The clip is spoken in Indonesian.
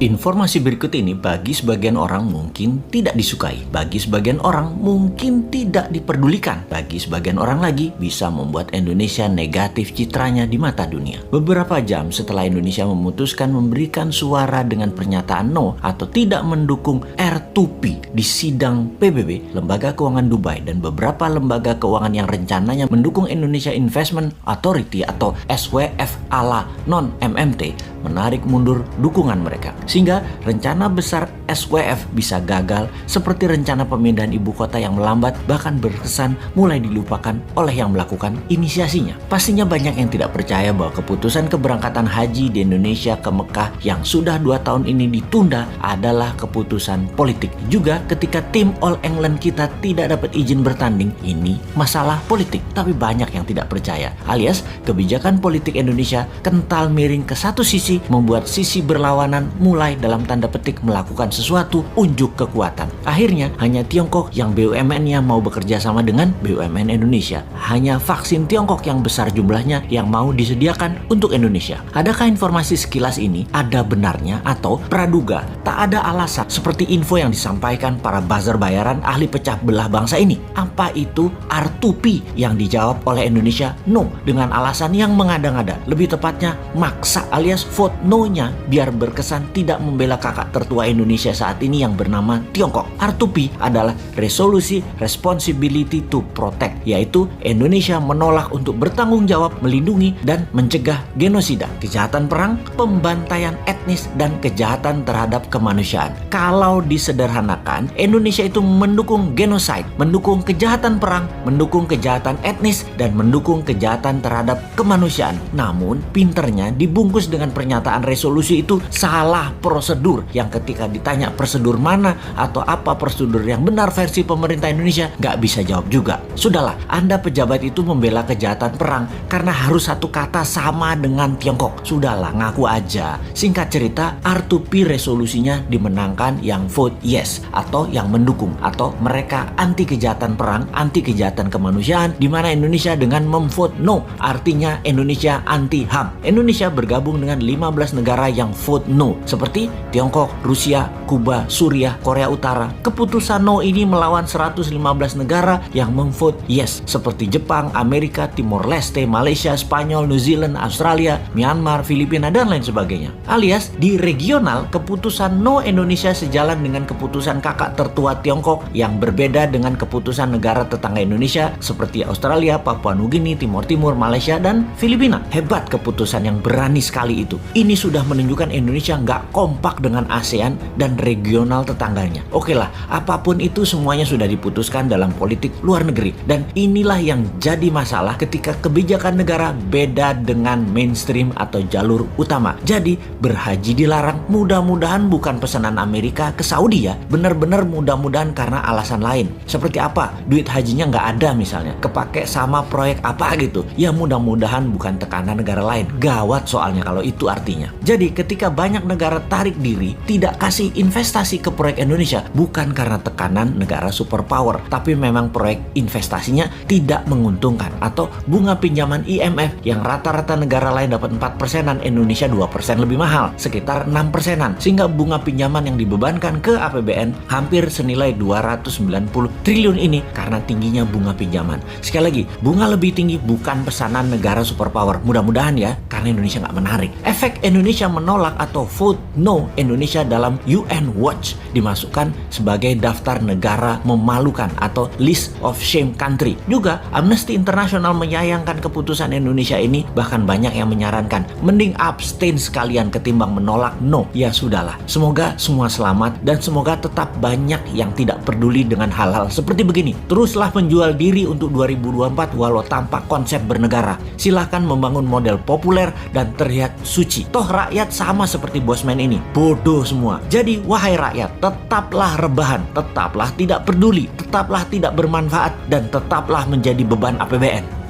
Informasi berikut ini bagi sebagian orang mungkin tidak disukai, bagi sebagian orang mungkin tidak diperdulikan, bagi sebagian orang lagi bisa membuat Indonesia negatif citranya di mata dunia. Beberapa jam setelah Indonesia memutuskan memberikan suara dengan pernyataan no atau tidak mendukung R2P di sidang PBB, Lembaga Keuangan Dubai dan beberapa lembaga keuangan yang rencananya mendukung Indonesia Investment Authority atau SWF ala non-MMT menarik mundur dukungan mereka. Sehingga rencana besar SWF bisa gagal seperti rencana pemindahan ibu kota yang melambat bahkan berkesan mulai dilupakan oleh yang melakukan inisiasinya. Pastinya banyak yang tidak percaya bahwa keputusan keberangkatan haji di Indonesia ke Mekah yang sudah 2 tahun ini ditunda adalah keputusan politik. Juga ketika tim All England kita tidak dapat izin bertanding, ini masalah politik. Tapi banyak yang tidak percaya, alias kebijakan politik Indonesia kental miring ke satu sisi membuat sisi berlawanan mulai dalam tanda petik melakukan sesuatu unjuk kekuatan. Akhirnya hanya Tiongkok yang BUMN-nya mau bekerja sama dengan BUMN Indonesia. Hanya vaksin Tiongkok yang besar jumlahnya yang mau disediakan untuk Indonesia. Adakah informasi sekilas ini ada benarnya atau praduga tak ada alasan seperti info yang disampaikan para buzzer bayaran ahli pecah belah bangsa ini? Apa itu R2P yang dijawab oleh Indonesia no dengan alasan yang mengada-ngada? Lebih tepatnya maksa alias vote no-nya biar berkesan tidak membela kakak tertua Indonesia saat ini yang bernama Tiongkok. R2P adalah Resolusi Responsibility to Protect, yaitu Indonesia menolak untuk bertanggung jawab melindungi dan mencegah genosida, kejahatan perang, pembantaian etnis, dan kejahatan terhadap kemanusiaan. Kalau disederhanakan, Indonesia itu mendukung genocide, mendukung kejahatan perang, mendukung kejahatan etnis, dan mendukung kejahatan terhadap kemanusiaan. Namun, pinternya dibungkus dengan pernyataan resolusi itu salah prosedur, yang ketika ditanya prosedur mana atau apa prosedur yang benar versi pemerintah Indonesia, nggak bisa jawab juga. Sudahlah, Anda pejabat itu membela kejahatan perang karena harus satu kata sama dengan Tiongkok. Sudahlah, ngaku aja. Singkat cerita, R2P resolusinya dimenangkan yang vote yes atau yang mendukung, atau mereka anti kejahatan perang, anti kejahatan kemanusiaan, di mana Indonesia dengan memvote no, artinya Indonesia anti HAM. Indonesia bergabung dengan 15 negara yang vote no, seperti Tiongkok, Rusia, Kuba, Suriah, Korea Utara. Keputusan no ini melawan 115 negara yang memvote yes, seperti Jepang, Amerika, Timor Leste, Malaysia, Spanyol, New Zealand, Australia, Myanmar, Filipina, dan lain sebagainya. Alias, di regional, keputusan no Indonesia sejalan dengan keputusan kakak tertua Tiongkok yang berbeda dengan keputusan negara tetangga Indonesia seperti Australia, Papua Nugini, Timor Timur, Malaysia, dan Filipina. Hebat keputusan yang berani sekali itu. Ini sudah menunjukkan Indonesia nggak kompak dengan ASEAN dan regional tetangganya. Oke lah, apapun itu semuanya sudah diputuskan dalam politik luar negeri. Dan inilah yang jadi masalah ketika kebijakan negara beda dengan mainstream atau jalur utama. Jadi berhaji dilarang, mudah-mudahan bukan pesanan Amerika ke Saudi ya. Benar-benar mudah-mudahan karena alasan lain. Seperti apa? Duit hajinya nggak ada misalnya. Kepake sama proyek apa gitu. Ya mudah-mudahan bukan tekanan negara lain. Gawat soalnya kalau itu artinya. Jadi ketika banyak negara tarik diri, tidak kasih investasi ke proyek Indonesia, bukan karena tekanan negara superpower, tapi memang proyek investasinya tidak menguntungkan, atau bunga pinjaman IMF yang rata-rata negara lain dapat 4%-an, Indonesia 2% lebih mahal, sekitar 6%-an, sehingga bunga pinjaman yang dibebankan ke APBN hampir senilai 290 triliun ini karena tingginya bunga pinjaman. Sekali lagi, bunga lebih tinggi bukan pesanan negara superpower, mudah-mudahan ya, karena Indonesia nggak menarik. Efek Indonesia menolak atau vote no Indonesia dalam UN Watch dimasukkan sebagai daftar negara memalukan atau list of shame country. Juga Amnesty International menyayangkan keputusan Indonesia ini, bahkan banyak yang menyarankan mending abstain sekalian ketimbang menolak no. Ya sudahlah, semoga semua selamat dan semoga tetap banyak yang tidak peduli dengan hal-hal seperti begini. Teruslah menjual diri untuk 2024 walau tanpa konsep bernegara. Silahkan membangun model populer dan terlihat suci. Toh rakyat sama seperti bosman ini, bodoh semua. Jadi wahai rakyat, tetaplah rebahan, tetaplah tidak peduli, tetaplah tidak bermanfaat, dan tetaplah menjadi beban APBN.